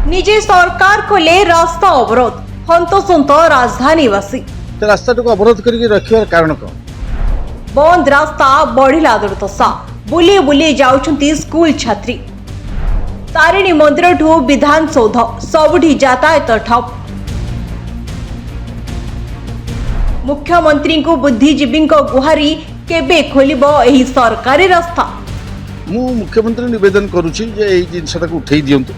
निजे सरकार खोले रास्ता अवरोध हंतसंत राजधानीवासी रास्ता अवरोध करके रखिबार कारण कौन? बंद रास्ता बढ़िला दुर्दशा बुली बुली जाउछंती स्कूल छात्री। तारिणी मंदिर ठू विधानसौध सबुठी यातायात ठप। मुख्यमंत्री को बुद्धिजीवी गुहारी केबे खोलिबो एही सरकारी रास्ता? मु मुख्यमंत्री निवेदन करुछि जे एही जिनसटा को उठेई दियंतु।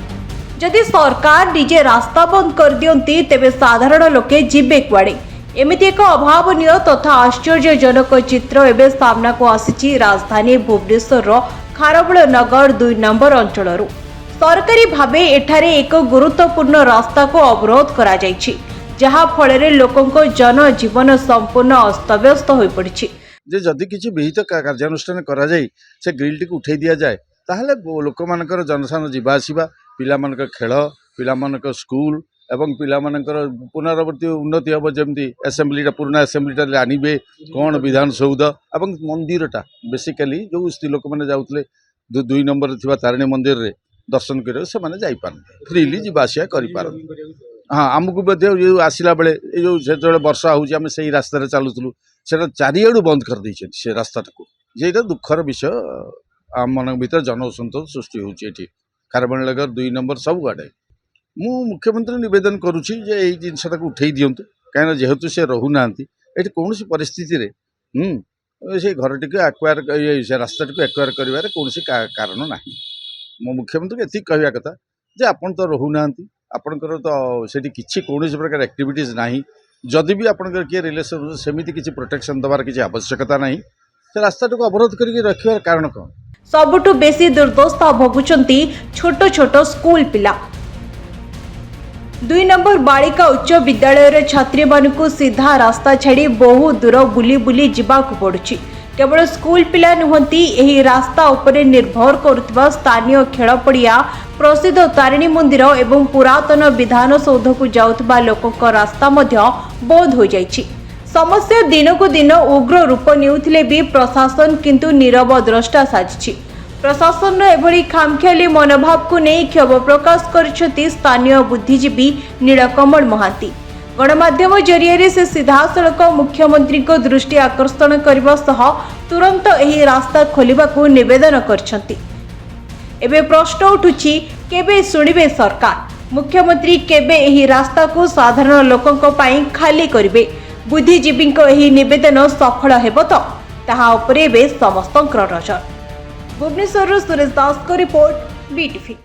जदि सरकार निजे रास्ता बंद कर दियंती तेबे साधारण लोके जिबे कुआडे? एमिति एक अभावनीय तथा आश्चर्यजनक चित्र एवं सामना को आसी राजधानी भुवनेश्वर खारबोल नगर 2 नंबर अंचल सरकारी भावे एठारे एक गुरुत्वपूर्ण रास्ता को अवरोध करा जायछि, जहा फଳରେ लोकंको जनजीवन संपूर्ण अस्तव्यस्त हो पड़छि। जे जदि किछि विहित कार्यानुष्ठान करा जाय से ग्रिल टी उठेई दिया जाय ताहले लोक मानकर जनसाधारण जीवा आसीबा पिला मानकर खेल पिला मानकर स्कूल एवं पिला मानकर पुनरावृत्ति उन्नति हम जमी असेंबलीटा पुराना असेंबलीटा आनबे कौन विधानसौध एवं मंदिरटा बेसिकाली जो स्त्री लोक मैंने जाऊे 2 नंबर थी तारिणी मंदिर रे दर्शन कर फ्रीली जावासिया कर। हाँ आमको आसला बेले जो वर्षा होमें से रास्तार चलुलू से चारिआडू बंद कर देते से रास्ता को जेटा दुखर विषय आम मन भर जनसंतोष सृष्टि होती खारबोल नगर 2 नंबर सब आड़े मु मुख्यमंत्री निवेदन करुछि जे एही जिनसटा को उठेई दियंतु काहे जेहेतु से रहूना एठी कौन परिस्थिति रे से घर टी एक्वायर से रास्ता टी एक्वायर करिवारे कौन कारण नाही। मो मुख्यमंत्री एति कहवा कथा जे आपण तो रहूना आपणकर तो सेठी किछि कौन प्रकार एक्टिविटीज नाही जदि भी आपणकर किए रिलेशन सेमिति किछि प्रोटेक्शन दबार किछि आवश्यकता नाही से रास्ता टी अवरोध करके रखिबार कारण कोन? सबुठु बेसी दुर्दशा भोगुचंती छोट छोट स्कूल पिला। 2 नंबर बालिका उच्च विद्यालय छात्री मानकु सीधा रास्ता छाड़ी बहु दूर बुली बुली जावाक पड़ुछि। केवल स्कूल पिला नुहंती एही रास्ता उपरे निर्भर करुवा स्थानीय खेल पड़िया प्रसिद्ध तारिणी मंदिर एवं पुरातन विधानसौध को जाउथबा लोकक रास्ता मध्य बंद हो जाइछि। समस्या दिन को दिन उग्र रूप नेउथिले भी प्रशासन किंतु नीरव द्रष्टा साजिछि। प्रशासन एभली खामखियाली मनोभाव को नहीं क्षोभ प्रकाश करिसेंती स्थानीय बुद्धिजीवी नीलकमल महांती। गणमाध्यम जरिए से सीधासलख मुख्यमंत्री को दृष्टि आकर्षण करने सह तुरंत एही रास्ता खोलिबाकू निवेदन करछंती। एबे प्रश्न उठुछि केबे सुनिबे सरकार? मुख्यमंत्री केबे एही रास्ता को साधारण लोकंक पई खाली करिवे? बुद्धिजीवी एही निवेदन सफल हेबो तो ताहा उपरे बे समस्तंकर नजर। भुवनेश्वर सुरेश दास को रिपोर्ट BTV।